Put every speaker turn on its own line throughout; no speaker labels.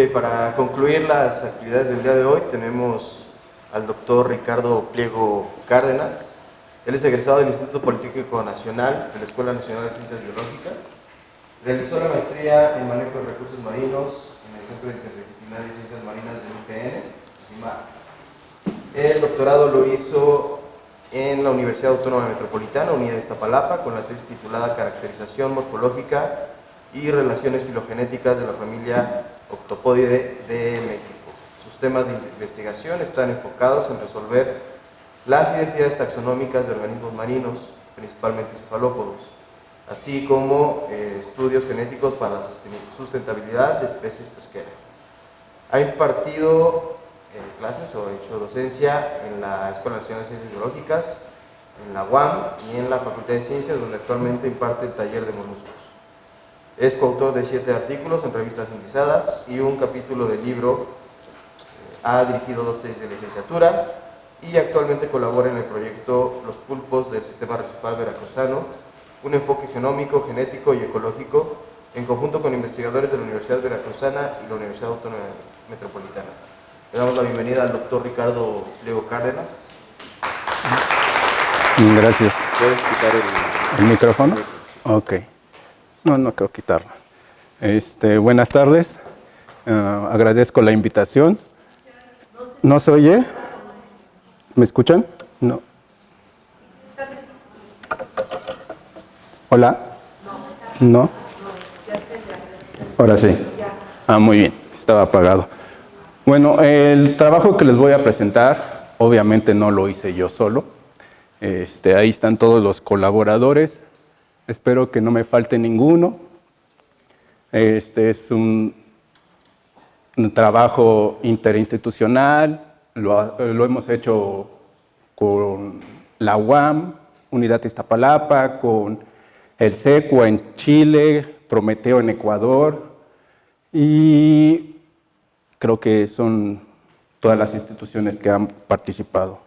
Para concluir las actividades del día de hoy tenemos al doctor Ricardo Pliego Cárdenas. Él es egresado del Instituto Politécnico Nacional de la Escuela Nacional de Ciencias Biológicas. Realizó la maestría en Manejo de Recursos Marinos en el Centro Interdisciplinario de Ciencias Marinas del UPN, CIMAR. El doctorado lo hizo en la Universidad Autónoma Metropolitana, Unidad de Iztapalapa, con la tesis titulada Caracterización morfológica y relaciones filogenéticas de la familia Octopodidae de México. Sus temas de investigación están enfocados en resolver las identidades taxonómicas de organismos marinos, principalmente cefalópodos, así como estudios genéticos para la sustentabilidad de especies pesqueras. Ha impartido clases o hecho docencia en la Escuela Nacional de Ciencias Biológicas, en la UAM y en la Facultad de Ciencias, donde actualmente imparte el taller de moluscos. Es coautor de 7 artículos en revistas indizadas y un capítulo del libro. Ha dirigido 2 tesis de licenciatura y actualmente colabora en el proyecto Los pulpos del sistema recifal veracruzano, un enfoque genómico, genético y ecológico en conjunto con investigadores de la Universidad Veracruzana y la Universidad Autónoma Metropolitana. Le damos la bienvenida al doctor Ricardo Pliego Cárdenas.
Gracias.
¿Puedes quitar
el micrófono? Ok. No quiero quitarlo. Buenas tardes. Agradezco la invitación. ¿No se oye? ¿Me escuchan? No. ¿Hola? ¿No? Ahora sí. Muy bien. Estaba apagado. Bueno, el trabajo que les voy a presentar, obviamente no lo hice yo solo. Ahí están todos los colaboradores. Espero que no me falte ninguno. Es un trabajo interinstitucional. Lo hemos hecho con la UAM, Unidad de Iztapalapa, con el SECUA en Chile, Prometeo en Ecuador, y creo que son todas las instituciones que han participado.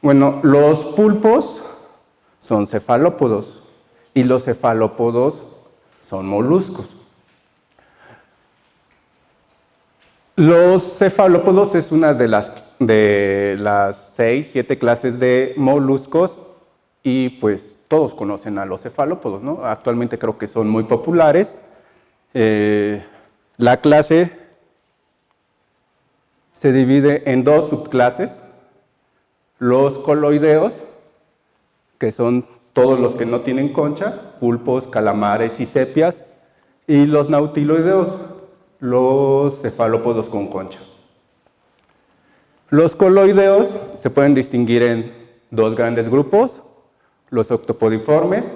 Bueno, los pulpos son cefalópodos y los cefalópodos son moluscos. Los cefalópodos es una de las 6, 7 clases de moluscos y pues todos conocen a los cefalópodos, ¿no? Actualmente creo que son muy populares. La clase se divide en 2 subclases: los coloideos, que son todos los que no tienen concha, pulpos, calamares y sepias, y los nautiloideos, los cefalópodos con concha. Los coloideos se pueden distinguir en 2 grandes grupos: los octopodiformes,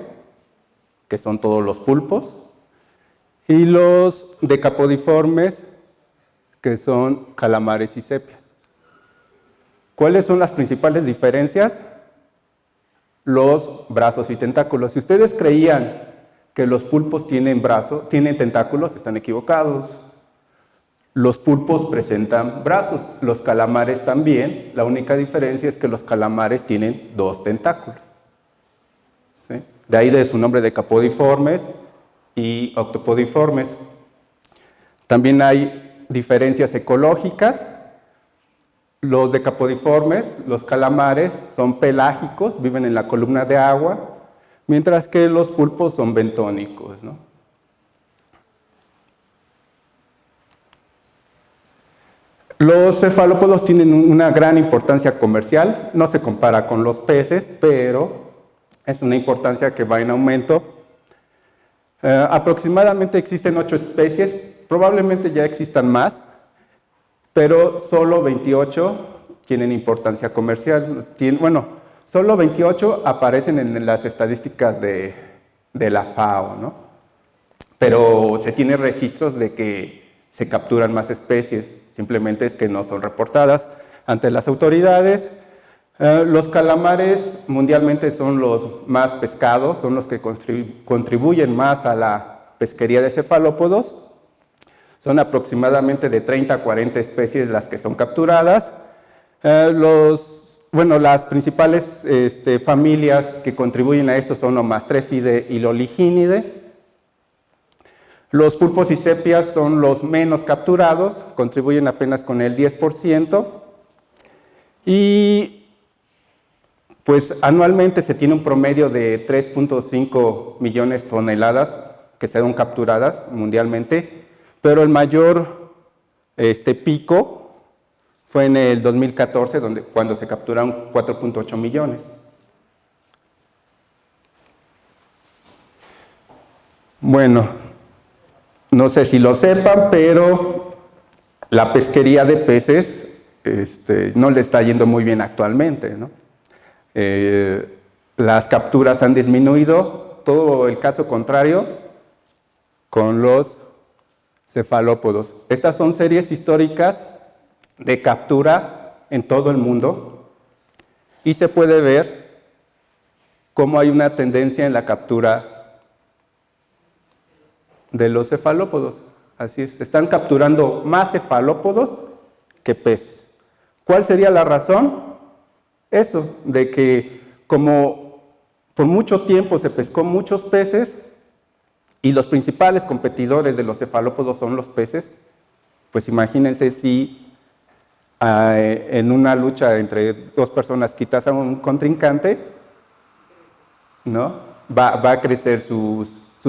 que son todos los pulpos, y los decapodiformes, que son calamares y sepias. ¿Cuáles son las principales diferencias? Los brazos y tentáculos. Si ustedes creían que los pulpos tienen tentáculos, están equivocados. Los pulpos presentan brazos, los calamares también. La única diferencia es que los calamares tienen 2 tentáculos. ¿Sí? De ahí de su nombre de decapodiformes y octopodiformes. También hay diferencias ecológicas. Los decapodiformes, los calamares, son pelágicos, viven en la columna de agua, mientras que los pulpos son bentónicos, ¿no? Los cefalópodos tienen una gran importancia comercial, no se compara con los peces, pero es una importancia que va en aumento. Aproximadamente existen 8 especies, probablemente ya existan más, pero solo 28 tienen importancia comercial. Solo 28 aparecen en las estadísticas de la FAO, ¿no? Pero se tienen registros de que se capturan más especies, simplemente es que no son reportadas ante las autoridades. Los calamares mundialmente son los más pescados, son los que contribuyen más a la pesquería de cefalópodos. Son aproximadamente de 30 a 40 especies las que son capturadas. Las principales familias que contribuyen a esto son Omastrefidae y Loliginidae. Los pulpos y sepias son los menos capturados, contribuyen apenas con el 10%. Y pues anualmente se tiene un promedio de 3.5 millones de toneladas que son capturadas mundialmente, pero el mayor pico fue en el 2014, cuando se capturaron 4.8 millones. Bueno, no sé si lo sepan, pero la pesquería de peces no le está yendo muy bien actualmente, ¿no? Las capturas han disminuido, todo el caso contrario con los cefalópodos. Estas son series históricas de captura en todo el mundo y se puede ver cómo hay una tendencia en la captura de los cefalópodos. Así es, se están capturando más cefalópodos que peces. ¿Cuál sería la razón? Eso, de que como por mucho tiempo se pescó muchos peces y los principales competidores de los cefalópodos son los peces, pues imagínense si en una lucha entre dos personas quitas a un contrincante, ¿no? Va a crecer sus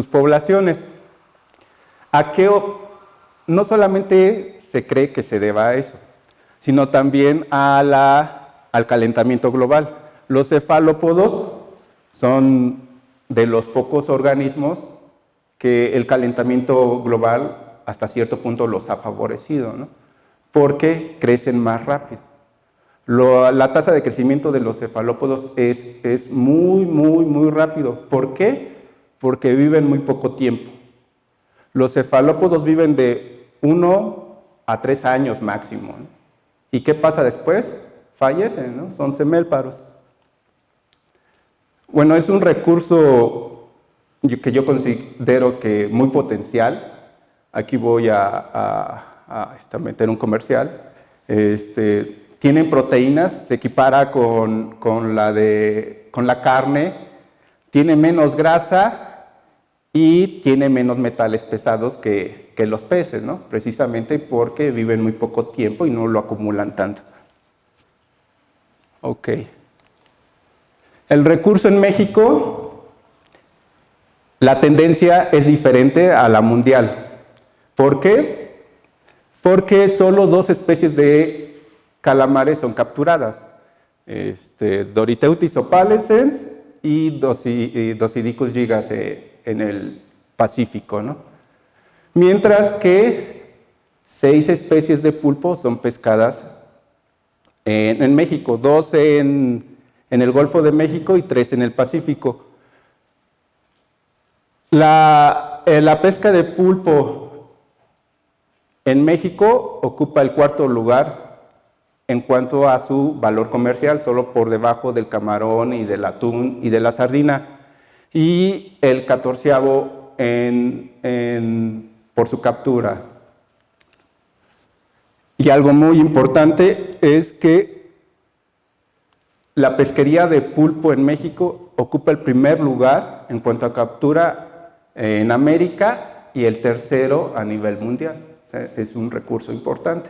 poblaciones. No solamente se cree que se deba a eso, sino también al calentamiento global. Los cefalópodos son de los pocos organismos que el calentamiento global hasta cierto punto los ha favorecido, ¿no? Porque crecen más rápido. La tasa de crecimiento de los cefalópodos es muy, muy, muy rápido. ¿Por qué? Porque viven muy poco tiempo. Los cefalópodos viven de 1 a 3 años máximo, ¿no? ¿Y qué pasa después? Fallecen, ¿no? Son semélparos. Bueno, es un recurso que yo considero que muy potencial. Aquí voy a meter un comercial. Tienen proteínas, se equipara con la carne, tiene menos grasa y tiene menos metales pesados que los peces, ¿no? Precisamente porque viven muy poco tiempo y no lo acumulan tanto. Ok. El recurso en México, la tendencia es diferente a la mundial. ¿Por qué? Porque solo 2 especies de calamares son capturadas. Doryteutis opalescens y Dosidicus gigas en el Pacífico, ¿no? Mientras que 6 especies de pulpo son pescadas en México, 2 en el Golfo de México y 3 en el Pacífico. La pesca de pulpo en México ocupa el 4º lugar en cuanto a su valor comercial, solo por debajo del camarón y del atún y de la sardina, y el 14º por su captura. Y algo muy importante es que la pesquería de pulpo en México ocupa el 1er lugar en cuanto a captura en América y el 3º a nivel mundial. O sea, es un recurso importante.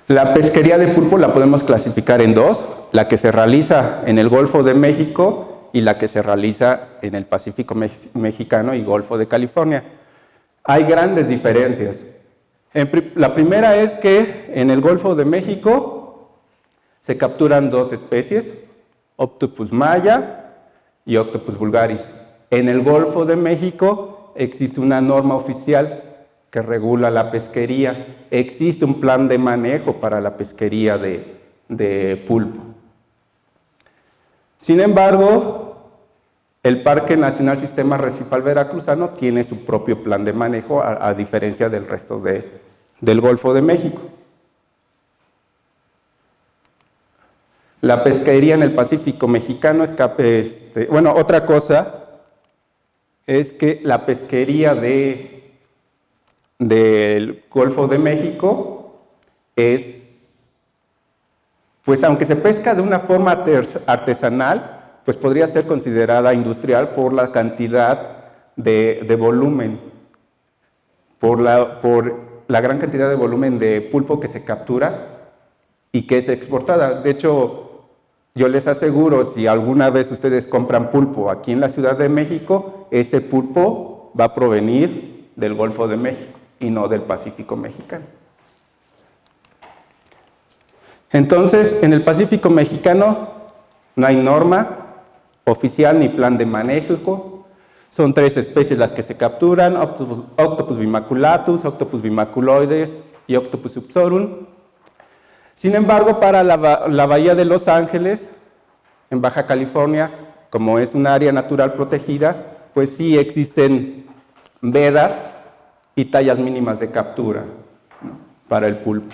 La pesquería de pulpo la podemos clasificar en 2, la que se realiza en el Golfo de México y la que se realiza en el Pacífico mexicano y Golfo de California. Hay grandes diferencias. La primera es que en el Golfo de México se capturan 2 especies, Octopus maya y Octopus vulgaris. En el Golfo de México existe una norma oficial que regula la pesquería. Existe un plan de manejo para la pesquería de pulpo. Sin embargo, el Parque Nacional Sistema Arrecifal Veracruzano tiene su propio plan de manejo, a diferencia del resto del Golfo de México. La pesquería en el Pacífico mexicano otra cosa es que la pesquería del Golfo de México pues aunque se pesca de una forma artesanal, pues podría ser considerada industrial por la cantidad de volumen, por la gran cantidad de volumen de pulpo que se captura y que es exportada. De hecho, yo les aseguro, si alguna vez ustedes compran pulpo aquí en la Ciudad de México, ese pulpo va a provenir del Golfo de México y no del Pacífico mexicano. Entonces, en el Pacífico mexicano no hay norma oficial ni plan de manejo. Son 3 especies las que se capturan: Octopus bimaculatus, Octopus bimaculoides y Octopus subsorum. Sin embargo, para la Bahía de Los Ángeles, en Baja California, como es un área natural protegida, pues sí existen vedas y tallas mínimas de captura, ¿no?, para el pulpo.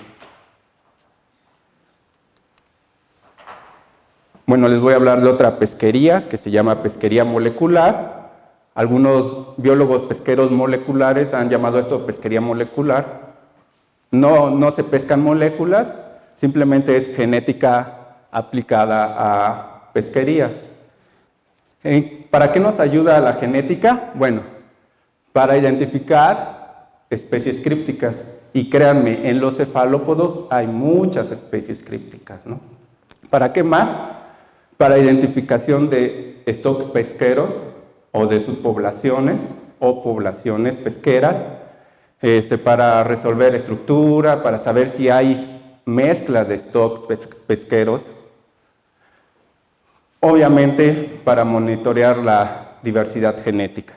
Bueno, les voy a hablar de otra pesquería que se llama pesquería molecular. Algunos biólogos pesqueros moleculares han llamado esto pesquería molecular. No se pescan moléculas, simplemente es genética aplicada a pesquerías. ¿Para qué nos ayuda la genética? Bueno, para identificar especies crípticas. Y créanme, en los cefalópodos hay muchas especies crípticas, ¿no? ¿Para qué más? Para identificación de stocks pesqueros o de sus poblaciones o poblaciones pesqueras, para resolver estructura, para saber si hay mezclas de stocks pesqueros, obviamente para monitorear la diversidad genética.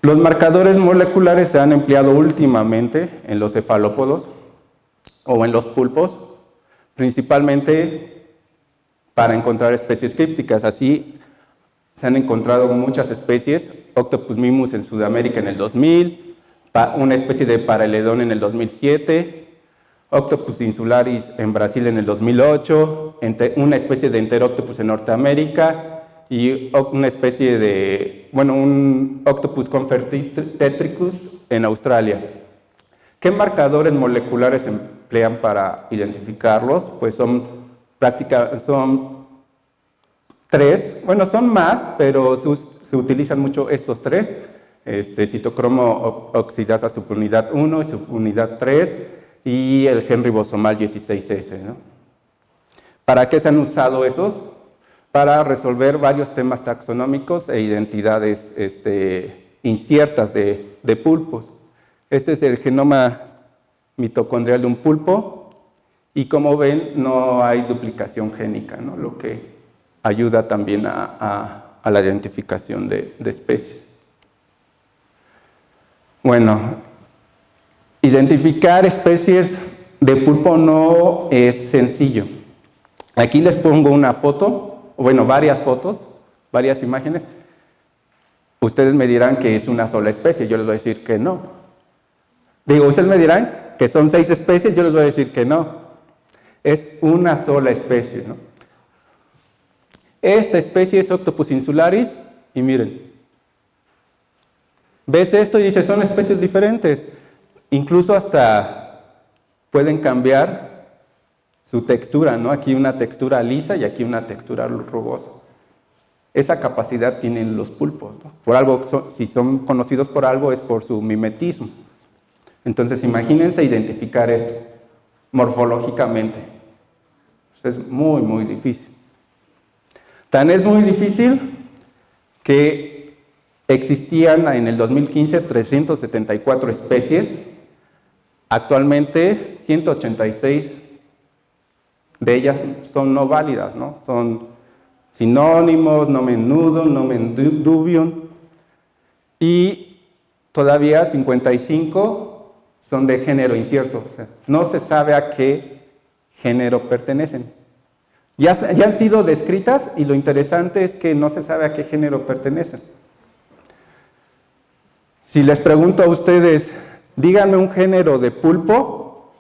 Los marcadores moleculares se han empleado últimamente en los cefalópodos o en los pulpos, principalmente para encontrar especies crípticas. Así se han encontrado muchas especies: Octopus mimus en Sudamérica en el 2000, una especie de Paraledón en el 2007, Octopus insularis en Brasil en el 2008, una especie de Enteroctopus en Norteamérica y una especie de, un Octopus confertetricus en Australia. ¿Qué marcadores moleculares se emplean para identificarlos? Pues son 3, son más, pero se utilizan mucho estos 3, citocromo oxidasa subunidad 1 y subunidad 3 y el gen ribosomal 16S, ¿no? ¿Para qué se han usado esos? Para resolver varios temas taxonómicos e identidades inciertas de pulpos. Este es el genoma mitocondrial de un pulpo y, como ven, no hay duplicación génica, ¿no?, lo que ayuda también a la identificación de especies. Bueno, identificar especies de pulpo no es sencillo. Aquí les pongo una foto, varias fotos, varias imágenes. Ustedes me dirán que es una sola especie, yo les voy a decir que no. Ustedes me dirán que son 6 especies, yo les voy a decir que no. Es una sola especie, ¿no? Esta especie es Octopus insularis y miren, ves esto y dices, son especies diferentes. Incluso hasta pueden cambiar su textura, ¿no? Aquí una textura lisa y aquí una textura rugosa. Esa capacidad tienen los pulpos, ¿no? Por algo, si son conocidos por algo, es por su mimetismo. Entonces, imagínense identificar esto morfológicamente. Es muy, muy difícil. Tan es muy difícil que existían en el 2015 374 especies. Actualmente, 186 de ellas son no válidas, ¿no? Son sinónimos, nomen nudum, nomen dubium, y todavía 55 son de género incierto. O sea, no se sabe a qué género pertenecen. Ya han sido descritas y lo interesante es que no se sabe a qué género pertenecen. Si les pregunto a ustedes, díganme un género de pulpo,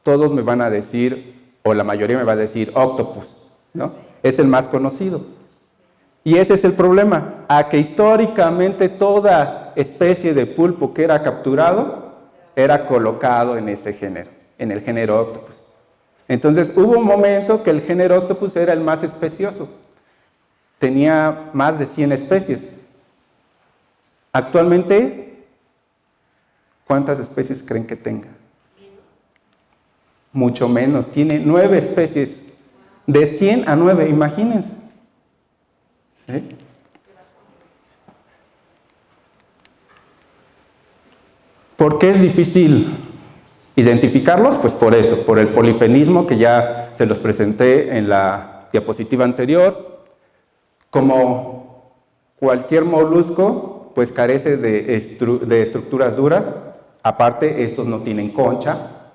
todos me van a decir, o la mayoría me va a decir, octopus, ¿no? Es el más conocido. Y ese es el problema, a que históricamente toda especie de pulpo que era capturado era colocado en ese género, en el género octopus. Entonces hubo un momento que el género Octopus era el más especioso. Tenía más de 100 especies. Actualmente, ¿cuántas especies creen que tenga? Mucho menos. Tiene 9 especies. De 100 a 9, imagínense. ¿Sí? ¿Por qué es difícil identificarlos? Pues por eso, por el polifenismo que ya se los presenté en la diapositiva anterior. Como cualquier molusco, pues carece de estructuras duras. Aparte, estos no tienen concha.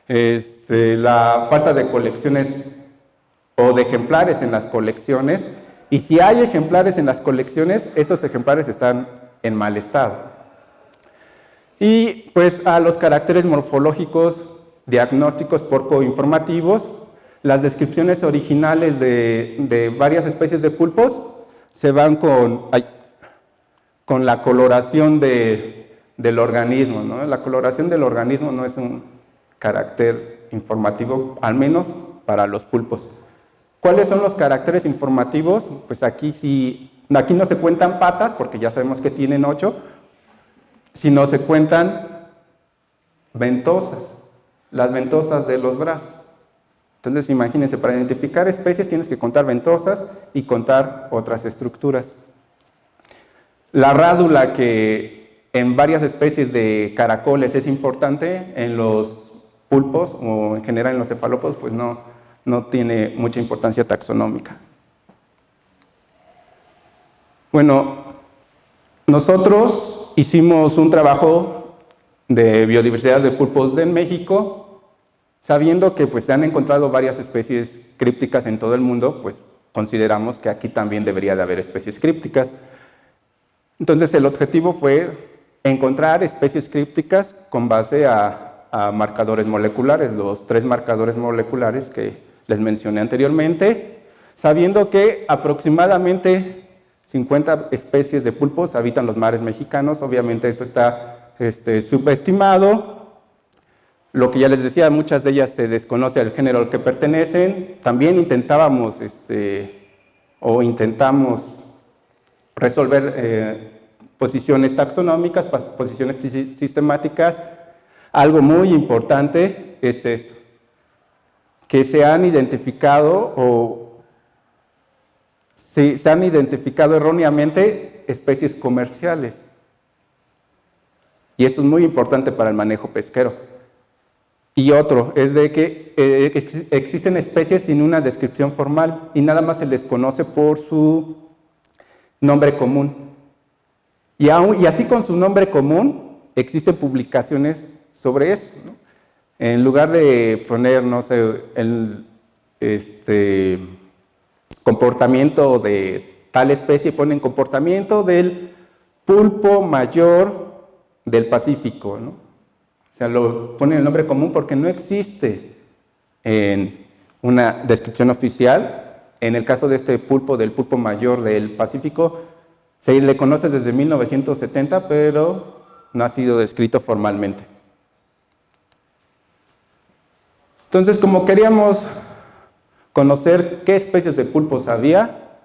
La falta de colecciones o de ejemplares en las colecciones. Y si hay ejemplares en las colecciones, estos ejemplares están en mal estado. Y pues a los caracteres morfológicos diagnósticos poco informativos, las descripciones originales de varias especies de pulpos se van con la coloración del organismo, ¿no? La coloración del organismo no es un carácter informativo, al menos para los pulpos. ¿Cuáles son los caracteres informativos? Pues aquí no se cuentan patas, porque ya sabemos que tienen 8, sino se cuentan ventosas, las ventosas de los brazos. Entonces, imagínense, para identificar especies tienes que contar ventosas y contar otras estructuras. La rádula, que en varias especies de caracoles es importante, en los pulpos o en general en los cefalópodos, pues no tiene mucha importancia taxonómica. Bueno, nosotros hicimos un trabajo de biodiversidad de pulpos en México, sabiendo que pues, se han encontrado varias especies crípticas en todo el mundo, pues consideramos que aquí también debería de haber especies crípticas. Entonces el objetivo fue encontrar especies crípticas con base a marcadores moleculares, los 3 marcadores moleculares que les mencioné anteriormente, sabiendo que aproximadamente 50 especies de pulpos habitan los mares mexicanos. Obviamente eso está subestimado. Lo que ya les decía, muchas de ellas se desconoce el género al que pertenecen. También intentamos resolver posiciones taxonómicas, posiciones sistemáticas. Algo muy importante es esto, que se han identificado se han identificado erróneamente especies comerciales. Y eso es muy importante para el manejo pesquero. Y otro es de que existen especies sin una descripción formal y nada más se les conoce por su nombre común. Y así con su nombre común existen publicaciones sobre eso, ¿no? En lugar de poner, no sé, el comportamiento de tal especie, ponen comportamiento del pulpo mayor del Pacífico, ¿no? O sea, lo ponen el nombre común porque no existe en una descripción oficial. En el caso de este pulpo, del pulpo mayor del Pacífico, se le conoce desde 1970, pero no ha sido descrito formalmente. Entonces, como queríamos conocer qué especies de pulpos había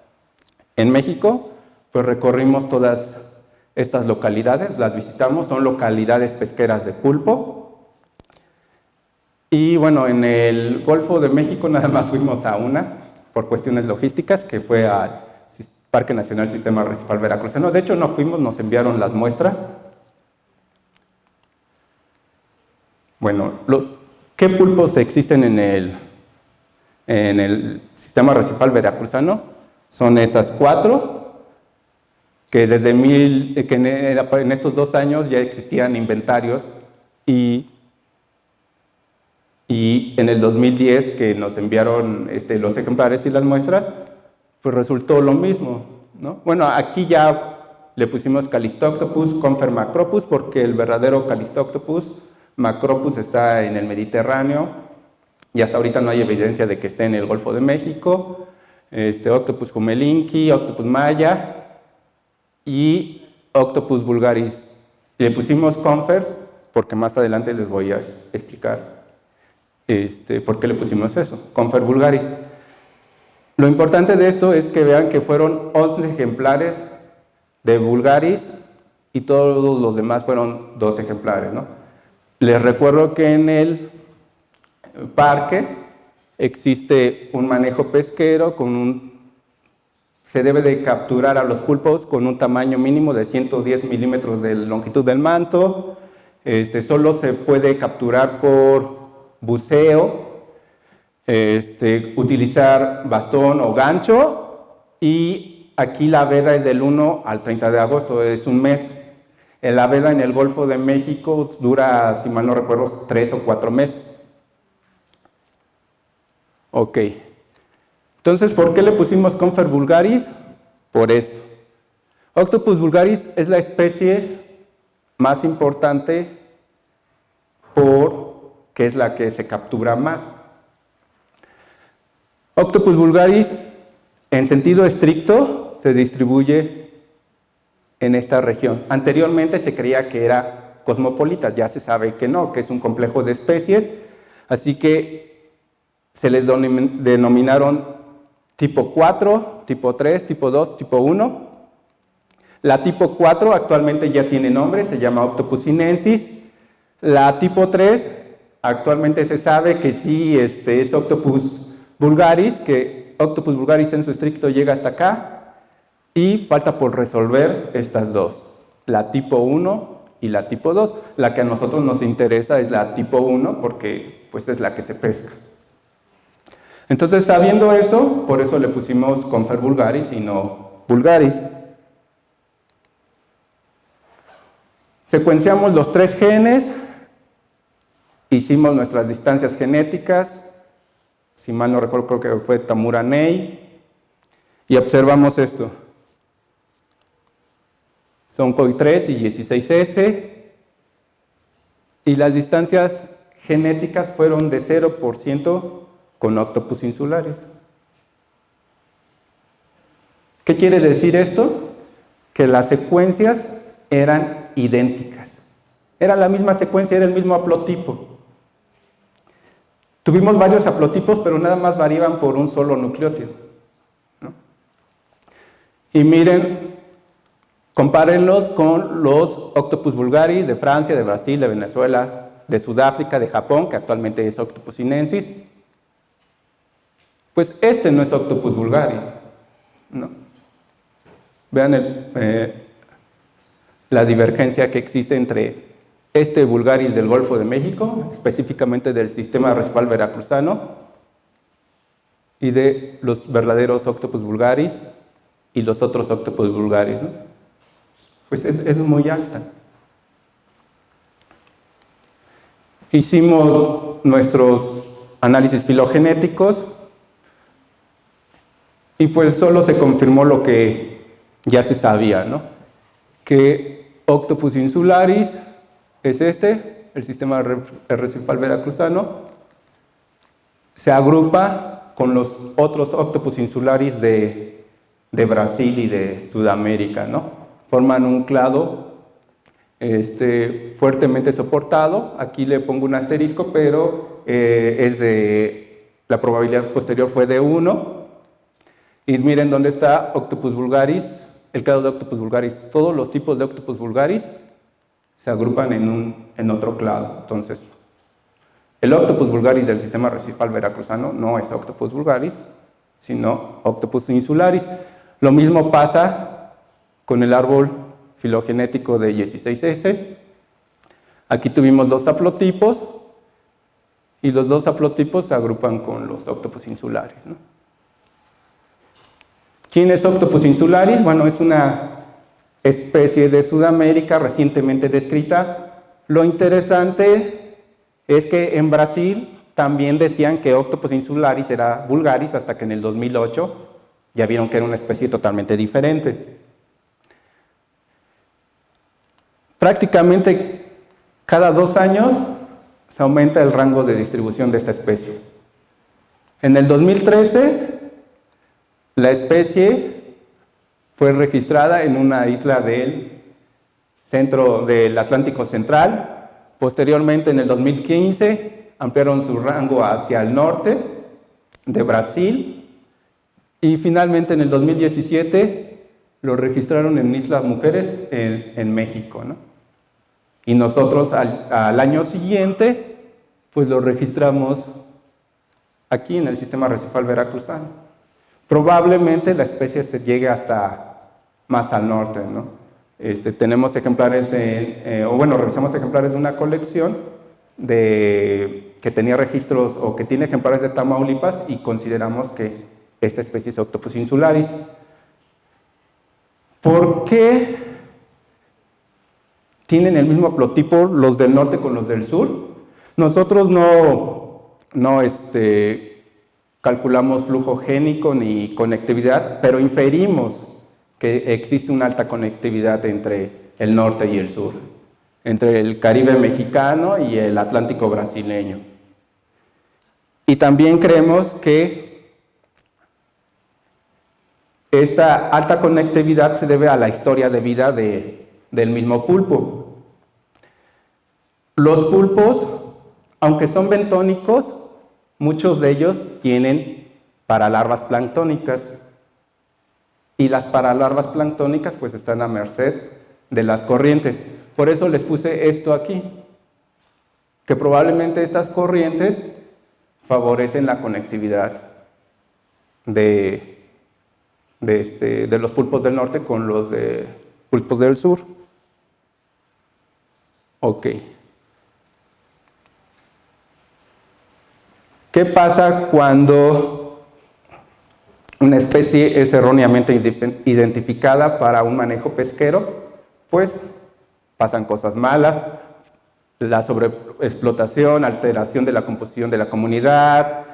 en México, pues recorrimos todas estas localidades, las visitamos, son localidades pesqueras de pulpo. Y bueno, en el Golfo de México nada más fuimos a una, por cuestiones logísticas, que fue al Parque Nacional Sistema Arrecifal Veracruzano. De hecho, no fuimos, nos enviaron las muestras. Bueno, ¿qué pulpos existen en el Sistema Arrecifal Veracruzano? Son esas 4, que desde en estos 2 años ya existían inventarios y en el 2010 que nos enviaron los ejemplares y las muestras, pues resultó lo mismo, ¿no? Bueno, aquí ya le pusimos Callictoctopus, Confer macropus, porque el verdadero Callictoctopus macropus está en el Mediterráneo y hasta ahorita no hay evidencia de que esté en el Golfo de México. Octopus humelinki, Octopus maya y Octopus vulgaris. Le pusimos Confer porque más adelante les voy a explicar ¿Por qué le pusimos eso? Confer vulgaris. Lo importante de esto es que vean que fueron 11 ejemplares de vulgaris y todos los demás fueron 2 ejemplares, ¿no? Les recuerdo que en el parque existe un manejo pesquero se debe de capturar a los pulpos con un tamaño mínimo de 110 milímetros de longitud del manto. Solo se puede capturar por buceo, utilizar bastón o gancho, y aquí la veda es del 1 al 30 de agosto, es un mes. La veda en el Golfo de México dura, si mal no recuerdo, 3 o 4 meses. Ok. Entonces, ¿por qué le pusimos Confer vulgaris? Por esto. Octopus vulgaris es la especie más importante porque es la que se captura más. Octopus vulgaris, en sentido estricto, se distribuye en esta región. Anteriormente se creía que era cosmopolita, ya se sabe que no, que es un complejo de especies, así que se les denominaron tipo 4, tipo 3, tipo 2, tipo 1. La tipo 4 actualmente ya tiene nombre, se llama Octopus sinensis. La tipo 3 actualmente se sabe que sí es Octopus vulgaris, que Octopus vulgaris en su estricto llega hasta acá, y falta por resolver estas dos, la tipo 1 y la tipo 2. La que a nosotros nos interesa es la tipo 1 porque pues, es la que se pesca. Entonces, sabiendo eso, por eso le pusimos Confer vulgaris y no vulgaris. Secuenciamos los 3 genes, hicimos nuestras distancias genéticas, si mal no recuerdo creo que fue Tamura-Ney, y observamos esto. Son COI3 y 16S, y las distancias genéticas fueron de 0% con Octopus insularis. ¿Qué quiere decir esto? Que las secuencias eran idénticas. Era la misma secuencia, era el mismo haplotipo. Tuvimos varios haplotipos, pero nada más variaban por un solo nucleótido, ¿no? Y miren, compárenlos con los Octopus vulgaris de Francia, de Brasil, de Venezuela, de Sudáfrica, de Japón, que actualmente es Octopus sinensis. Pues este no es Octopus vulgaris, ¿no? Vean la divergencia que existe entre este vulgaris del Golfo de México, específicamente del sistema arrecifal veracruzano, y de los verdaderos Octopus vulgaris y los otros Octopus vulgaris, ¿no? Pues es muy alta. Hicimos nuestros análisis filogenéticos y pues solo se confirmó lo que ya se sabía, ¿no? Que Octopus insularis es el sistema arrecifal veracruzano, se agrupa con los otros Octopus insularis de Brasil y de Sudamérica, ¿no? Forman un clado fuertemente soportado. Aquí le pongo un asterisco, pero la probabilidad posterior fue de 1. Y miren dónde está Octopus vulgaris, el clado de Octopus vulgaris. Todos los tipos de Octopus vulgaris se agrupan en otro clado. Entonces, el Octopus vulgaris del sistema arrecifal veracruzano no es Octopus vulgaris, sino Octopus insularis. Lo mismo pasa con el árbol filogenético de 16S. Aquí tuvimos 2 haplotipos y los 2 haplotipos se agrupan con los Octopus insularis, ¿no? ¿Quién es Octopus insularis? Bueno, es una especie de Sudamérica recientemente descrita. Lo interesante es que en Brasil también decían que Octopus insularis era vulgaris hasta que en el 2008 ya vieron que era una especie totalmente diferente. Prácticamente cada 2 años se aumenta el rango de distribución de esta especie. En el 2013, la especie fue registrada en una isla del centro del Atlántico Central. Posteriormente, en el 2015, ampliaron su rango hacia el norte de Brasil y finalmente en el 2017 lo registraron en Islas Mujeres en México, ¿no? Y nosotros al año siguiente pues lo registramos aquí en el sistema arrecifal veracruzano. Probablemente la especie se llegue hasta más al norte, ¿no? Tenemos ejemplares, revisamos ejemplares de una colección que tenía registros o que tiene ejemplares de Tamaulipas y consideramos que esta especie es Octopus insularis. ¿Por qué tienen el mismo haplotipo los del norte con los del sur? Nosotros no calculamos flujo génico ni conectividad, pero inferimos que existe una alta conectividad entre el norte y el sur, entre el Caribe mexicano y el Atlántico brasileño. Y también creemos que esta alta conectividad se debe a la historia de vida del mismo pulpo. Los pulpos, aunque son bentónicos, muchos de ellos tienen paralarvas planctónicas. Y las paralarvas planctónicas pues están a merced de las corrientes. Por eso les puse esto aquí, que probablemente estas corrientes favorecen la conectividad de los pulpos del norte con los pulpos del sur. Ok. ¿Qué pasa cuando una especie es erróneamente identificada para un manejo pesquero? Pues pasan cosas malas, la sobreexplotación, alteración de la composición de la comunidad,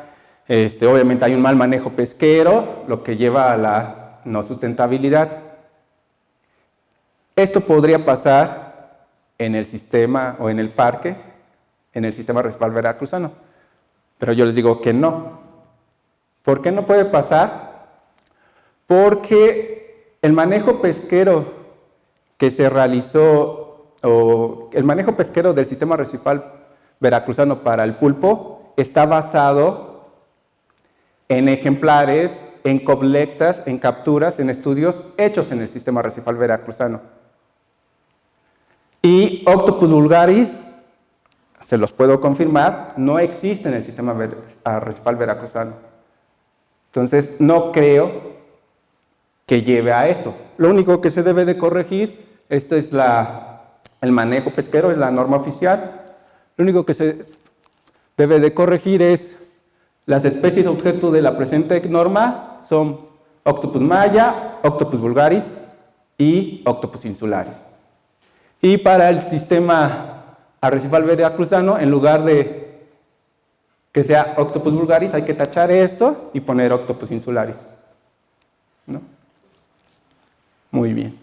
obviamente hay un mal manejo pesquero, lo que lleva a la no sustentabilidad. Esto podría pasar en el sistema o en el parque, en el sistema arrecifal veracruzano, pero yo les digo que no. ¿Por qué no puede pasar? Porque el manejo pesquero que se realizó, o el manejo pesquero del sistema arrecifal veracruzano para el pulpo, está basado en ejemplares, en colectas, en capturas, en estudios hechos en el sistema arrecifal veracruzano. Y Octopus vulgaris, se los puedo confirmar, no existe en el sistema arrecifal veracruzano. Entonces, no creo que lleve a esto. Lo único que se debe de corregir, esto es el manejo pesquero, es la norma oficial. Lo único que se debe de corregir es las especies objeto de la presente norma son Octopus maya, Octopus vulgaris y Octopus insularis. Y para el sistema arrecifal veracruzano, en lugar de que sea Octopus vulgaris, hay que tachar esto y poner Octopus insularis, ¿no? Muy bien.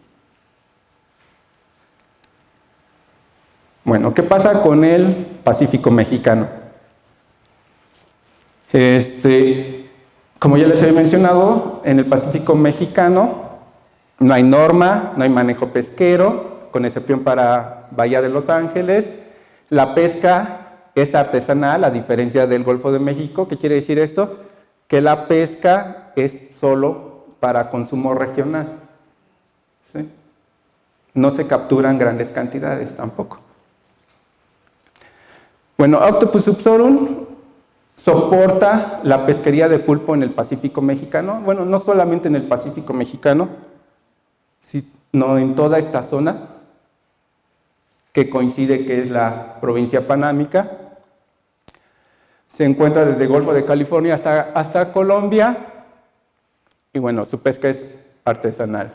Bueno, ¿qué pasa con el Pacífico mexicano? Como ya les he mencionado, en el Pacífico mexicano no hay norma, no hay manejo pesquero, con excepción para Bahía de Los Ángeles. La pesca es artesanal, a diferencia del Golfo de México. ¿Qué quiere decir esto? Que la pesca es solo para consumo regional. ¿Sí? No se capturan grandes cantidades tampoco. Bueno, Octopus subsorum soporta la pesquería de pulpo en el Pacífico mexicano. Bueno, no solamente en el Pacífico mexicano, sino en toda esta zona que coincide que es la provincia panámica. Se encuentra desde el Golfo de California hasta Colombia y bueno, su pesca es artesanal.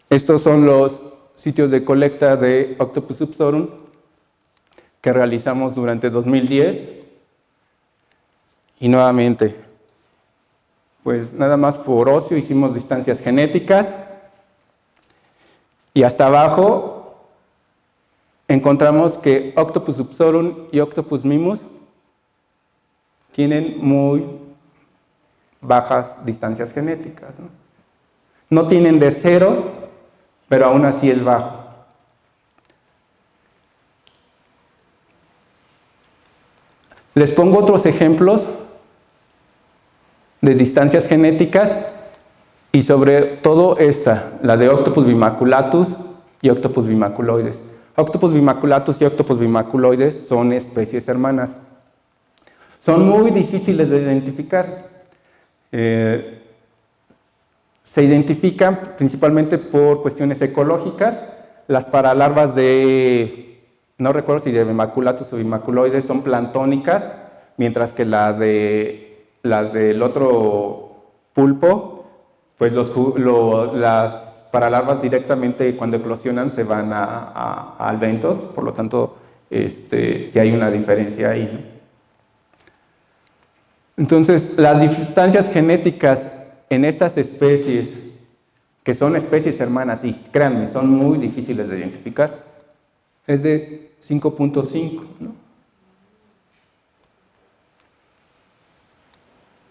Estos son los sitios de colecta de Octopus subsorum que realizamos durante 2010 y nuevamente, pues nada más por ocio hicimos distancias genéticas y hasta abajo encontramos que Octopus subsorum y Octopus mimus tienen muy bajas distancias genéticas, ¿no? No tienen de 0, pero aún así es bajo. Les pongo otros ejemplos de distancias genéticas y sobre todo esta, la de Octopus bimaculatus y Octopus bimaculoides. Octopus bimaculatus y Octopus bimaculoides son especies hermanas. Son muy difíciles de identificar. Se identifican principalmente por cuestiones ecológicas. Las paralarvas de, no recuerdo si de bimaculatus o bimaculoides, son planctónicas, mientras que las del otro pulpo, pues las paralarvas directamente cuando eclosionan se van a albentos, por lo tanto, sí hay una diferencia ahí, ¿no? Entonces, las distancias genéticas en estas especies, que son especies hermanas, y créanme, son muy difíciles de identificar, es de 5.5, ¿no?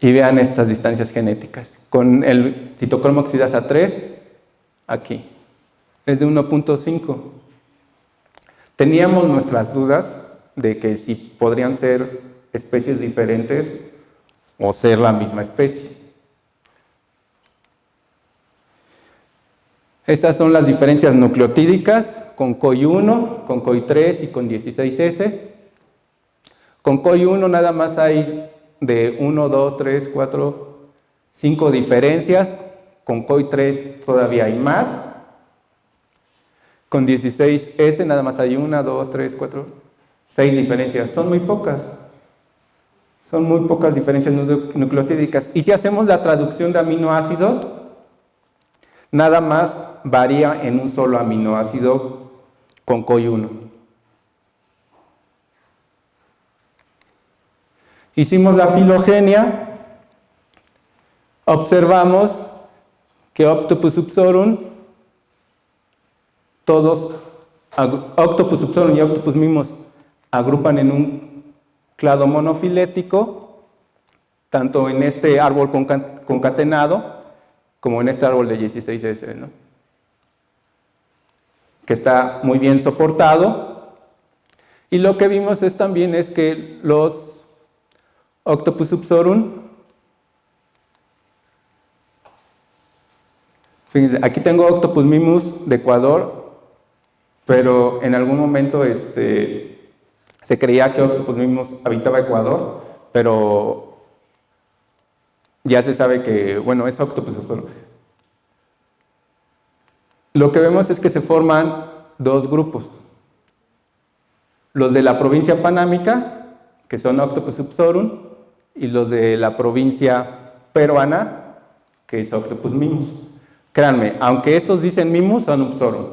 Y vean estas distancias genéticas. Con el citocromo oxidasa 3, aquí, es de 1.5. Teníamos nuestras dudas de que si podrían ser especies diferentes o ser la misma especie. Estas son las diferencias nucleotídicas con COI1, con COI3 y con 16S. Con COI1 nada más hay de 1, 2, 3, 4, 5 diferencias. Con COI3 todavía hay más. Con 16S nada más hay 1, 2, 3, 4, 6 diferencias. Son muy pocas. Son muy pocas diferencias nucleotídicas. Y si hacemos la traducción de aminoácidos, nada más varía en un solo aminoácido con COI1. Hicimos la filogenia, observamos que Octopus subsorum, Octopus subsorum y Octopus mimus agrupan en un clado monofilético, tanto en este árbol concatenado como en este árbol de 16S, ¿no? Que está muy bien soportado. Y lo que vimos también es que los Octopus subsorum, fíjense, aquí tengo Octopus mimus de Ecuador, pero en algún momento se creía que Octopus mimus habitaba Ecuador, pero ya se sabe que, bueno, es Octopus subsorum. Lo que vemos es que se forman dos grupos. Los de la provincia panámica, que son Octopus subsorum, y los de la provincia peruana, que es Octopus mimus. Créanme, aunque estos dicen mimus, son subsorum.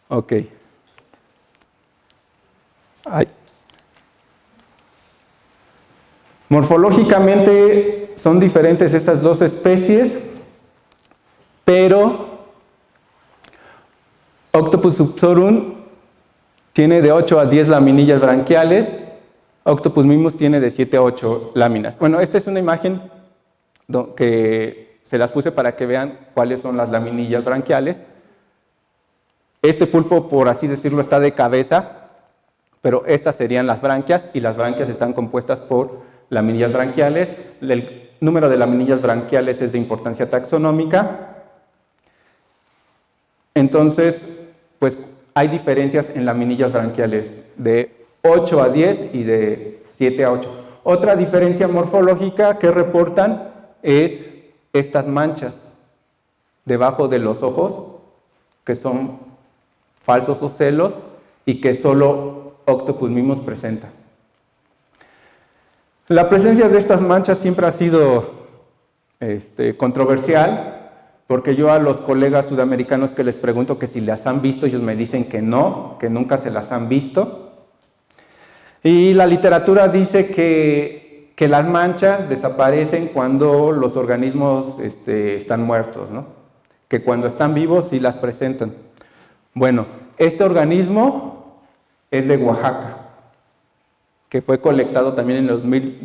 Ok. Ay. Morfológicamente son diferentes estas dos especies, pero Octopus subsorum tiene de 8 a 10 laminillas branquiales, Octopus mimus tiene de 7 a 8 láminas. Bueno, esta es una imagen que se las puse para que vean cuáles son las laminillas branquiales. Este pulpo, por así decirlo, está de cabeza, pero estas serían las branquias, y las branquias están compuestas por laminillas branquiales. El número de laminillas branquiales es de importancia taxonómica. Entonces, pues hay diferencias en laminillas branquiales de 8 a 10 y de 7 a 8. Otra diferencia morfológica que reportan es estas manchas debajo de los ojos, que son falsos ocelos y que solo Octopus mimus presenta. La presencia de estas manchas siempre ha sido controversial, porque yo a los colegas sudamericanos que les pregunto que si las han visto, ellos me dicen que no, que nunca se las han visto. Y la literatura dice que las manchas desaparecen cuando los organismos están muertos, ¿no? Que cuando están vivos sí las presentan. Bueno, este organismo es de Oaxaca, que fue colectado también en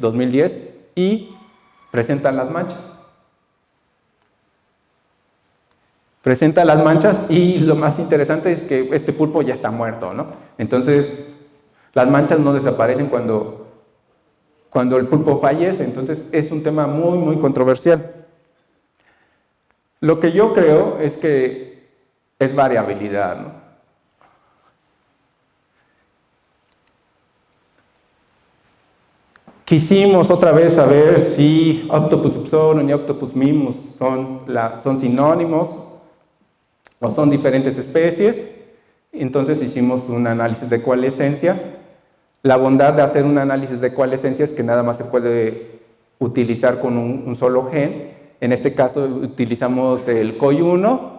2010 y presenta las manchas. Presenta las manchas y lo más interesante es que este pulpo ya está muerto, ¿no? Entonces, Las manchas no desaparecen cuando el pulpo fallece, entonces es un tema muy, muy controversial. Lo que yo creo es que es variabilidad, ¿no? Quisimos otra vez saber si Octopus subsorum y Octopus mimus son sinónimos o son diferentes especies. Entonces hicimos un análisis de coalescencia. La bondad de hacer un análisis de coalescencia es que nada más se puede utilizar con un solo gen. En este caso utilizamos el COI1.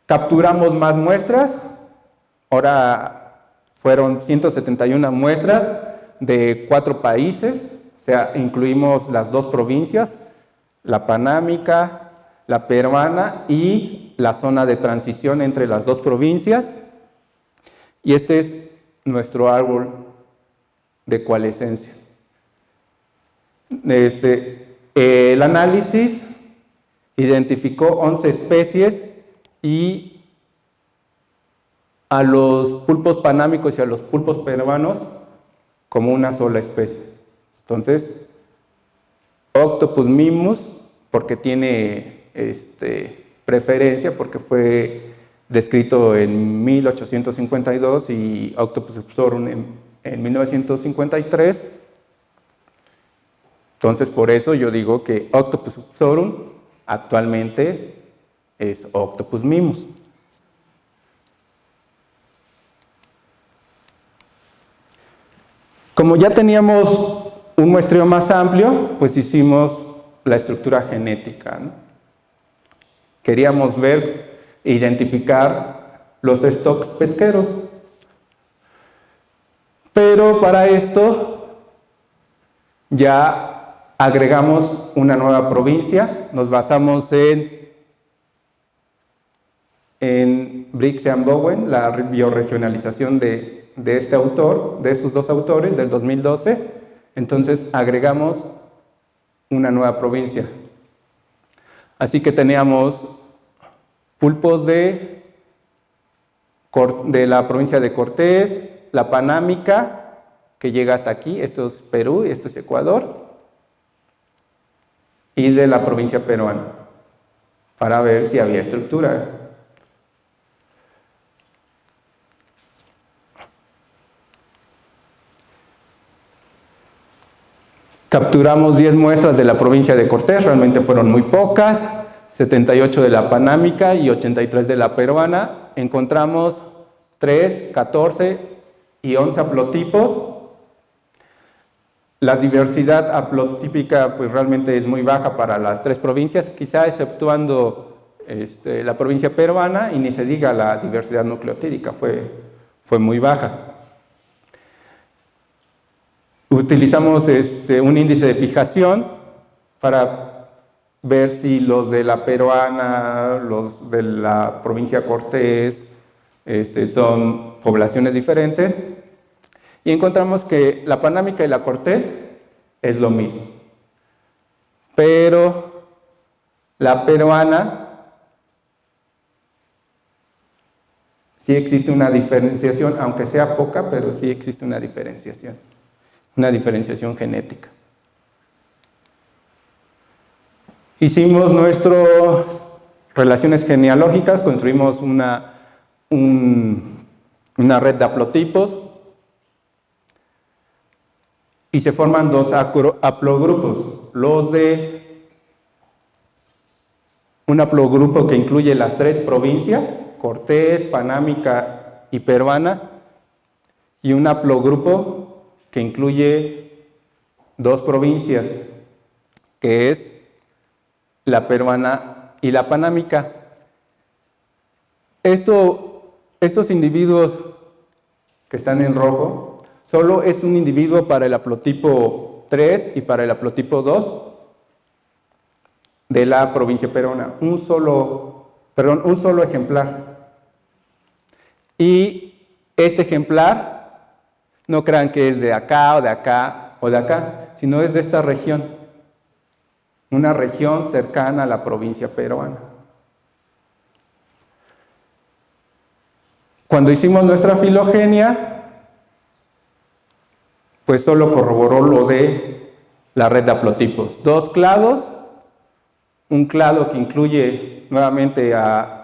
Capturamos más muestras. Ahora fueron 171 muestras de 4 países, o sea, incluimos las 2 provincias, la panámica, la peruana y la zona de transición entre las 2 provincias. Y este es nuestro árbol de coalescencia. El análisis identificó 11 especies y a los pulpos panámicos y a los pulpos peruanos como una sola especie. Entonces, Octopus mimus, porque tiene preferencia, porque fue descrito en 1852 y Octopus subsorum en 1953. Entonces, por eso yo digo que Octopus subsorum actualmente es Octopus mimus. Como ya teníamos un muestreo más amplio, pues hicimos la estructura genética, ¿no? Queríamos ver e identificar los stocks pesqueros. Pero para esto ya agregamos una nueva provincia, nos basamos en Briggs and Bowen, la bioregionalización de este autor, de estos 2 autores, del 2012. Entonces agregamos una nueva provincia. Así que teníamos pulpos de la provincia de Cortés, la panámica, que llega hasta aquí, esto es Perú, esto es Ecuador, y de la provincia peruana, para ver si había estructura. Capturamos 10 muestras de la provincia de Cortés, realmente fueron muy pocas, 78 de la panámica y 83 de la peruana. Encontramos 3, 14 y 11 haplotipos. La diversidad haplotípica pues realmente es muy baja para las 3 provincias, quizá exceptuando la provincia peruana, y ni se diga la diversidad nucleotídica, fue muy baja. Utilizamos un índice de fijación para ver si los de la peruana, los de la provincia Cortés, son poblaciones diferentes. Y encontramos que la panámica y la Cortés es lo mismo. Pero la peruana sí existe una diferenciación, aunque sea poca, pero sí existe una diferenciación genética. Hicimos nuestras relaciones genealógicas, construimos una red de haplotipos y se forman 2 haplogrupos. Los de un haplogrupo que incluye las 3 provincias, Cortés, panámica y peruana, y un haplogrupo que incluye 2 provincias, que es la peruana y la panámica. Estos individuos que están en rojo, solo es un individuo para el haplotipo 3 y para el haplotipo 2 de la provincia peruana, un solo ejemplar. Y este ejemplar, no crean que es de acá o de acá o de acá, sino es de esta región, una región cercana a la provincia peruana. Cuando hicimos nuestra filogenia, pues solo corroboró lo de la red de haplotipos. 2 clados, un clado que incluye nuevamente a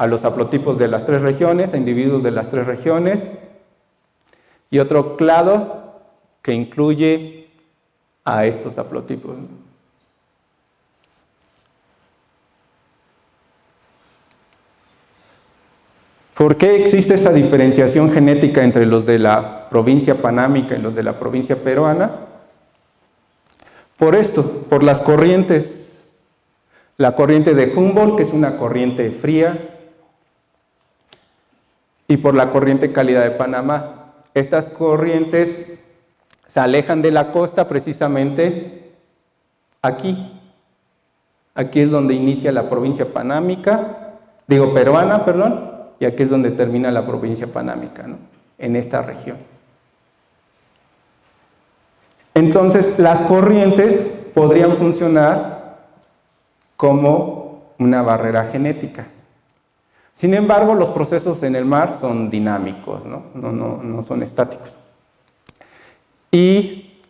los haplotipos de las 3 regiones, a individuos de las 3 regiones, y otro clado que incluye a estos haplotipos. ¿Por qué existe esa diferenciación genética entre los de la provincia panámica y los de la provincia peruana? Por esto, por las corrientes. La corriente de Humboldt, que es una corriente fría, y por la corriente cálida de Panamá. Estas corrientes se alejan de la costa precisamente aquí. Aquí es donde inicia la provincia peruana, y aquí es donde termina la provincia panámica, ¿no? En esta región. Entonces, las corrientes podrían funcionar como una barrera genética. Sin embargo, los procesos en el mar son dinámicos, no son estáticos. Y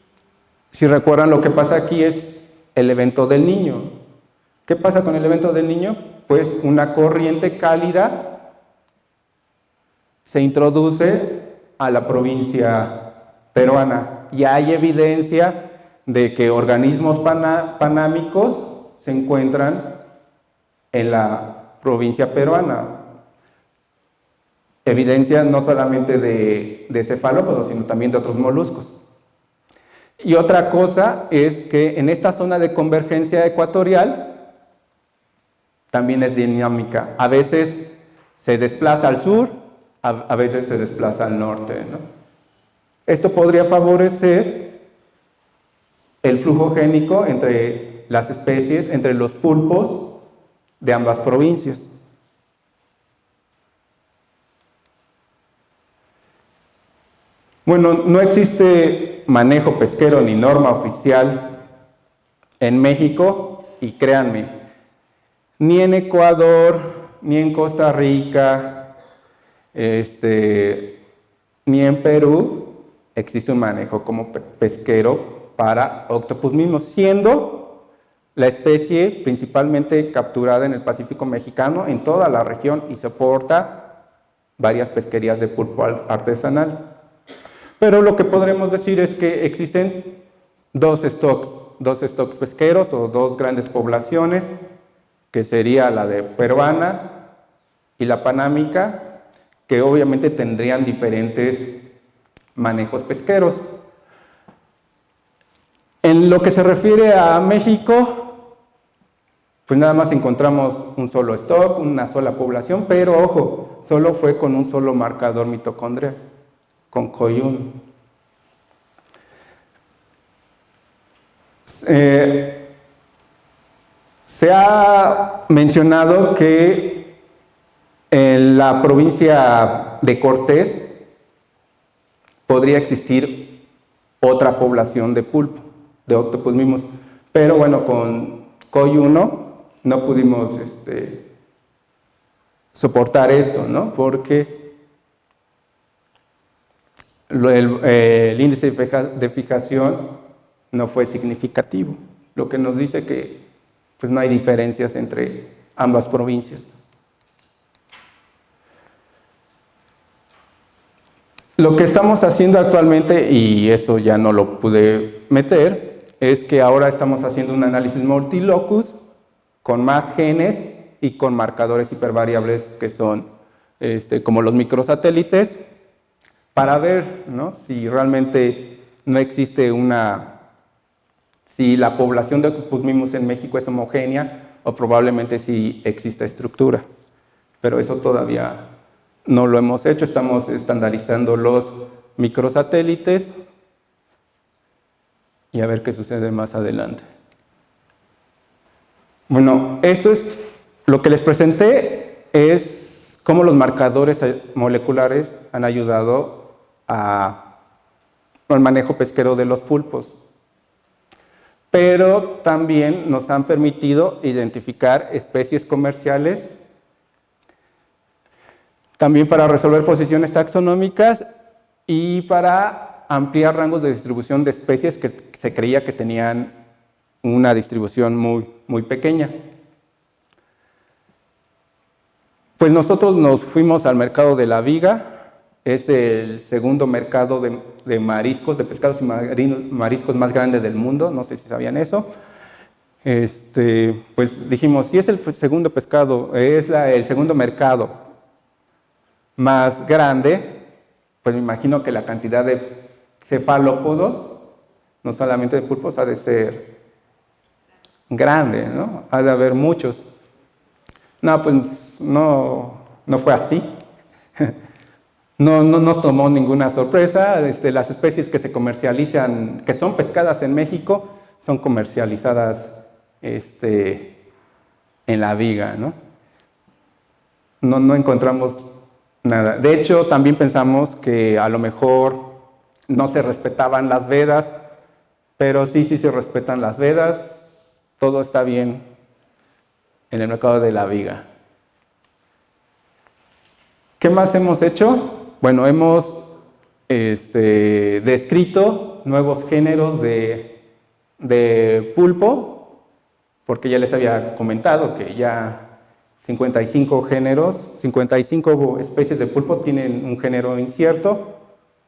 si recuerdan, lo que pasa aquí es el evento del Niño. ¿Qué pasa con el evento del Niño? Pues una corriente cálida se introduce a la provincia peruana y hay evidencia de que organismos panámicos se encuentran en la provincia peruana. Evidencia no solamente de cefalópodos, sino también de otros moluscos. Y otra cosa es que en esta zona de convergencia ecuatorial también es dinámica. A veces se desplaza al sur, a veces se desplaza al norte, ¿no? Esto podría favorecer el flujo génico entre las especies, entre los pulpos de ambas provincias. Bueno, no existe manejo pesquero ni norma oficial en México, y créanme, ni en Ecuador, ni en Costa Rica, ni en Perú existe un manejo como pesquero para octopus mismos, siendo la especie principalmente capturada en el Pacífico mexicano, en toda la región, y soporta varias pesquerías de pulpo artesanal. Pero lo que podremos decir es que existen dos stocks pesqueros, o 2 grandes poblaciones, que sería la de peruana y la panámica, que obviamente tendrían diferentes manejos pesqueros. En lo que se refiere a México, pues nada más encontramos un solo stock, una sola población, pero ojo, solo fue con un solo marcador mitocondrial, con COI1. Se ha mencionado que en la provincia de Cortés podría existir otra población de pulpo, de octopus mismos, pero bueno, con COI1 no pudimos soportar esto, ¿no? Porque el índice de fijación no fue significativo, lo que nos dice que pues, no hay diferencias entre ambas provincias. Lo que estamos haciendo actualmente, y eso ya no lo pude meter, es que ahora estamos haciendo un análisis multilocus con más genes y con marcadores hipervariables que son como los microsatélites, para ver, ¿no?, si realmente no existe si la población de octopus mimus en México es homogénea, o probablemente si existe estructura. Pero eso todavía no lo hemos hecho, estamos estandarizando los microsatélites y a ver qué sucede más adelante. Bueno, esto es lo que les presenté, es cómo los marcadores moleculares han ayudado al manejo pesquero de los pulpos. Pero también nos han permitido identificar especies comerciales, también para resolver posiciones taxonómicas y para ampliar rangos de distribución de especies que se creía que tenían una distribución muy pequeña. Pues nosotros nos fuimos al mercado de la Viga. Es el segundo mercado de mariscos, de pescados y mariscos más grande del mundo, no sé si sabían eso. Pues dijimos, si es el segundo pescado, es el segundo mercado más grande, pues me imagino que la cantidad de cefalópodos, no solamente de pulpos, ha de ser grande, ¿no? Ha de haber muchos. No, pues no fue así. No nos tomó ninguna sorpresa. Las especies que se comercializan, que son pescadas en México, son comercializadas en la Viga, ¿no? No encontramos nada. De hecho, también pensamos que a lo mejor no se respetaban las vedas, pero sí se respetan las vedas. Todo está bien en el mercado de la Viga. ¿Qué más hemos hecho? Bueno, hemos descrito nuevos géneros de pulpo, porque ya les había comentado que ya 55 géneros, 55 especies de pulpo tienen un género incierto.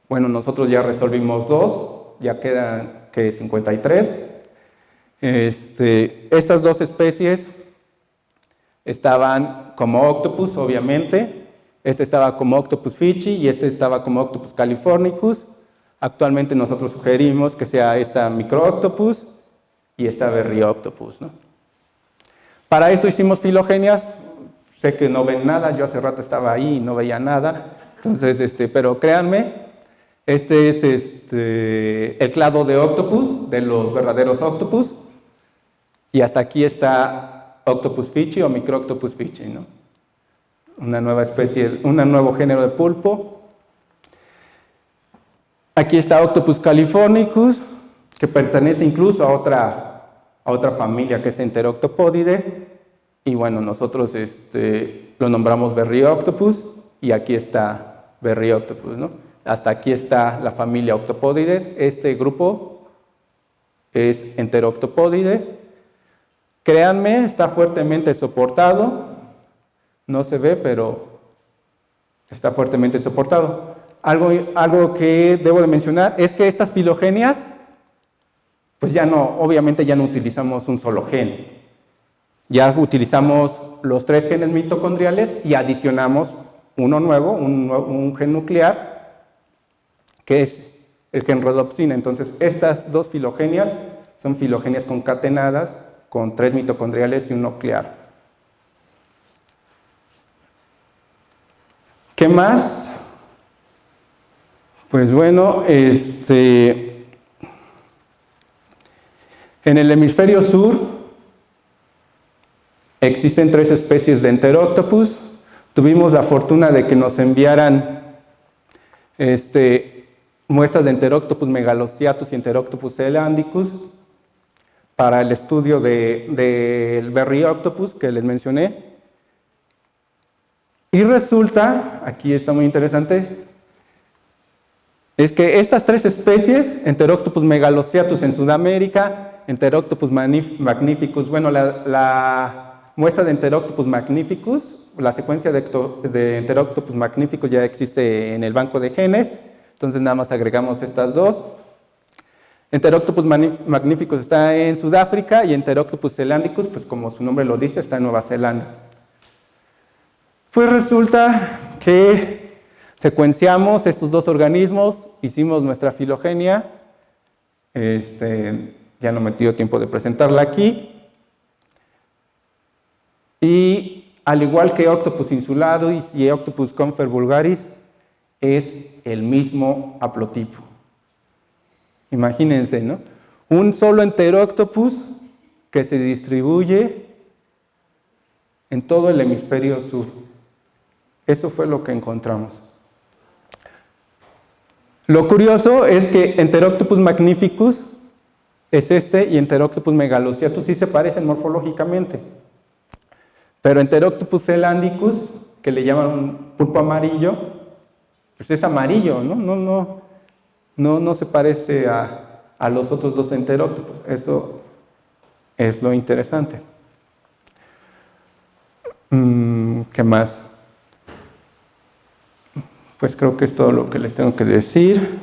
Bueno, nosotros ya resolvimos 2, ya quedan 53. Estas 2 especies estaban como octopus, obviamente. Este estaba como Octopus fichi y este estaba como Octopus californicus. Actualmente nosotros sugerimos que sea esta Microoctopus y esta Berrioctopus, ¿no? Para esto hicimos filogenias. Sé que no ven nada, yo hace rato estaba ahí y no veía nada. Entonces, pero créanme, este es el clado de Octopus, de los verdaderos Octopus. Y hasta aquí está Octopus fichi o Microoctopus fichi, ¿no? Una nueva especie, un nuevo género de pulpo. Aquí está Octopus californicus, que pertenece incluso a otra familia que es Enteroctopodidae. Y bueno, nosotros lo nombramos Berrioctopus y aquí está Berrioctopus, ¿no? Hasta aquí está la familia Octopodidae. Este grupo es Enteroctopodidae. Créanme, está fuertemente soportado. No se ve, pero está fuertemente soportado. Algo que debo de mencionar es que estas filogenias, pues obviamente ya no utilizamos un solo gen. Ya utilizamos los 3 genes mitocondriales y adicionamos uno nuevo, un gen nuclear, que es el gen rodopsina. Entonces, estas 2 filogenias son filogenias concatenadas con 3 mitocondriales y un nuclear. ¿Qué más? Pues bueno, en el hemisferio sur existen 3 especies de Enteroctopus. Tuvimos la fortuna de que nos enviaran muestras de Enteroctopus megalociatus y Enteroctopus celandicus para el estudio del Berrioctopus que les mencioné. Y resulta, aquí está muy interesante, es que estas 3 especies, Enteroctopus megalociatus en Sudamérica, Enteroctopus magnificus, bueno, la muestra de Enteroctopus magnificus, la secuencia de Enteroctopus magnificus ya existe en el banco de genes, entonces nada más agregamos estas 2. Enteroctopus magnificus está en Sudáfrica y Enteroctopus celandicus, pues como su nombre lo dice, está en Nueva Zelanda. Pues resulta que secuenciamos estos 2 organismos, hicimos nuestra filogenia, ya no me dio tiempo de presentarla aquí, y al igual que Octopus insularis y Octopus confer vulgaris, es el mismo haplotipo. Imagínense, ¿no? Un solo Enteroctopus que se distribuye en todo el hemisferio sur. Eso fue lo que encontramos. Lo curioso es que Enteroctopus magnificus es y Enteroctopus megalociatus sí se parecen morfológicamente. Pero Enteroctopus celandicus, que le llaman pulpo amarillo, pues es amarillo, ¿no? no se parece a los otros dos enteróctopos. Eso es lo interesante. ¿Qué más? Pues creo que es todo lo que les tengo que decir.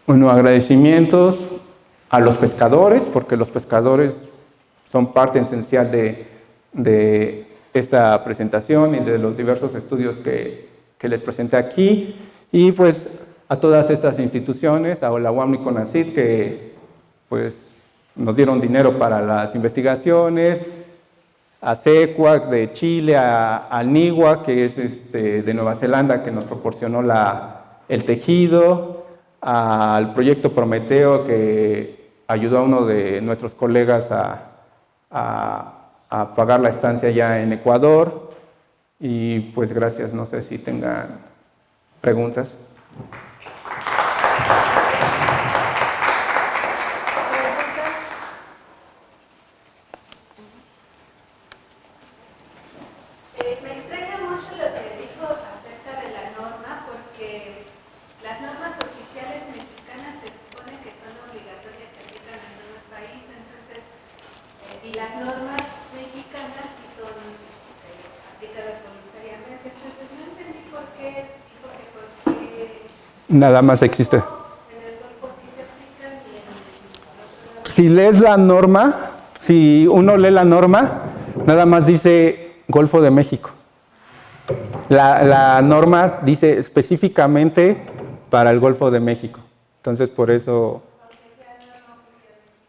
Bueno, agradecimientos a los pescadores, porque los pescadores son parte esencial de esta presentación y de los diversos estudios que les presenté aquí. Y pues a todas estas instituciones, a la UAM y CONACYT, que pues nos dieron dinero para las investigaciones, a CECUAC de Chile, a NIWA, que es de Nueva Zelanda, que nos proporcionó el tejido, al proyecto Prometeo, que ayudó a uno de nuestros colegas a pagar la estancia ya en Ecuador. Y pues gracias, no sé si tengan preguntas.
Me extraña mucho lo que dijo acerca de la norma, porque las normas oficiales mexicanas se supone que son obligatorias y se aplican en todo el país, entonces, y las normas mexicanas sí son aplicadas voluntariamente, entonces no entendí por qué,
Nada más existe.
en el Golfo sí se aplican y en el otro.
Si lees la norma, si uno lee la norma, nada más dice Golfo de México. La norma dice específicamente para el Golfo de México. Entonces, por eso,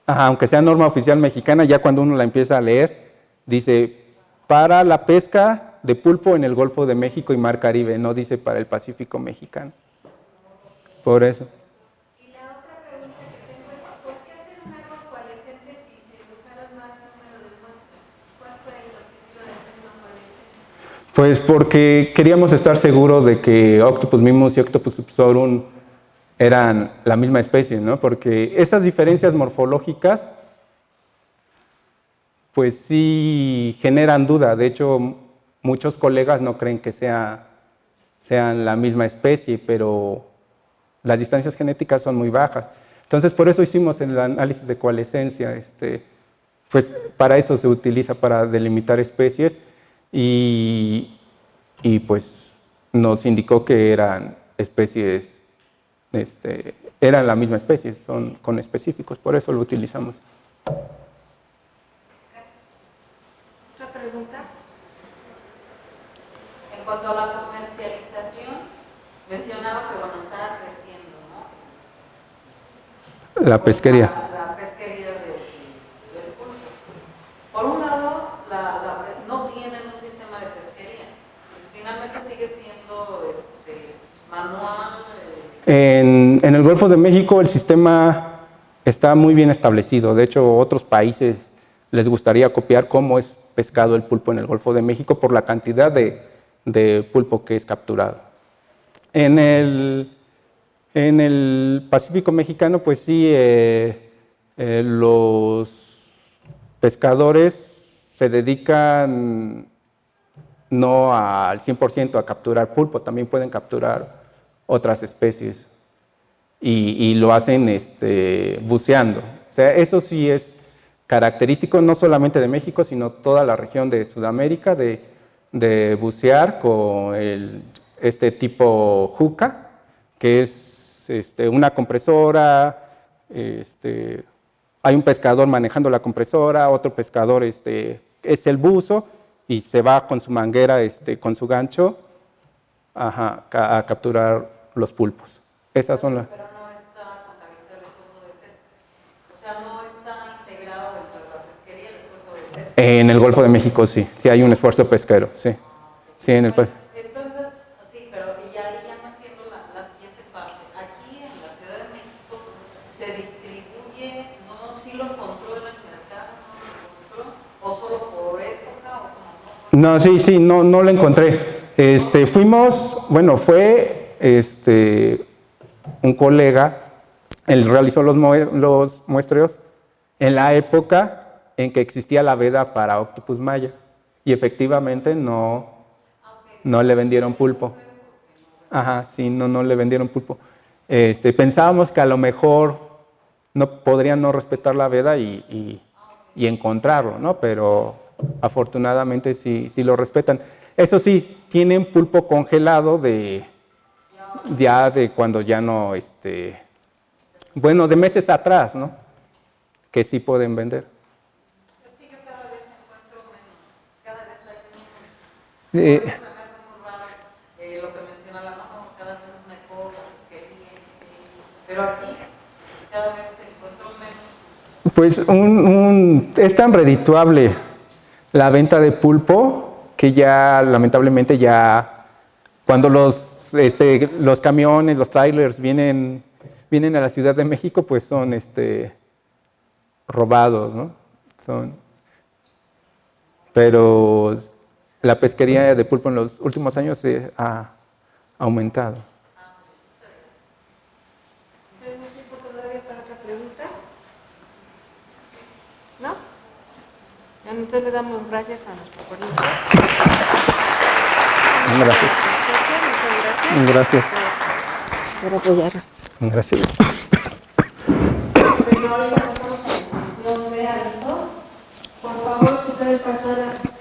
aunque sea norma oficial mexicana, ya cuando uno la empieza a leer, dice para la pesca de pulpo en el Golfo de México y Mar Caribe, no dice para el Pacífico mexicano. Por eso.
Y la otra pregunta que tengo es, ¿por qué hacer un árbol coalescente si se usaron más número de muestras? ¿Cuál fue el objetivo de hacer una coalescente?
Pues porque queríamos estar seguros de que Octopus mimus y Octopus subsorum eran la misma especie, ¿no? Porque esas diferencias morfológicas, pues sí generan duda. De hecho, muchos colegas no creen que sean la misma especie, pero las distancias genéticas son muy bajas. Entonces, por eso hicimos el análisis de coalescencia. Pues para eso se utiliza, para delimitar especies, y pues nos indicó que eran especies, eran la misma especie, son con específicos, por eso lo utilizamos.
¿Otra pregunta?
En cuanto a la comercialización, mencionaba que bueno, estaba creciendo, ¿no?
La pesquería.
La pesquería del pulpo. Por un lado, no tienen un sistema de pesquería. Finalmente sigue siendo manual.
En el Golfo de México el sistema está muy bien establecido. De hecho, otros países les gustaría copiar cómo es pescado el pulpo en el Golfo de México por la cantidad de pulpo que es capturado. En el Pacífico mexicano, pues sí, los pescadores se dedican no al 100% a capturar pulpo, también pueden capturar otras especies y lo hacen buceando. O sea, eso sí es característico no solamente de México, sino toda la región de Sudamérica, de bucear con este tipo juca, que es una compresora, hay un pescador manejando la compresora, otro pescador es el buzo y se va con su manguera, con su gancho, a capturar los pulpos. Esas son las...
Pero no está contabilizado el esfuerzo de pesca. O sea, no está integrado dentro de la pesquería el esfuerzo de pesca.
En el Golfo de México sí hay un esfuerzo pesquero, sí. Sí, en el
Entonces, sí, pero ya no entiendo la siguiente parte. Aquí en la Ciudad de México se distribuye, no, sí lo encontró en el mercado, no lo encontró, o solo por época, o como no.
No, sí, no lo encontré. Fuimos, bueno, fue un colega, él realizó los muestreos en la época en que existía la veda para Octopus maya y efectivamente no le vendieron pulpo. Ajá, sí, no le vendieron pulpo. Pensábamos que a lo mejor podrían no respetar la veda y encontrarlo, ¿no? Pero afortunadamente sí lo respetan. Eso sí, tienen pulpo congelado ya de cuando ya no, bueno, de meses atrás, ¿no? Que sí pueden vender.
Es que yo cada vez encuentro menos, cada vez hay menos.
Eh,
Por eso se me hace muy raro lo que menciona la mamá, cada vez es mejor la pesquería, pero aquí cada vez encuentro menos.
Pues es tan redituable la venta de pulpo que ya lamentablemente ya cuando los camiones, los trailers vienen a la Ciudad de México, pues son robados, ¿no? Pero la pesquería de pulpo en los últimos años ha aumentado.
¿Tenemos tiempo todavía para otra pregunta? ¿No? Entonces le damos gracias a nuestro ponente.
Gracias.
Muchas gracias.
Gracias.
Por apoyarnos.
Gracias.
Pero ahora ya pasamos a la comisión de avisos. Por favor, si pueden pasar a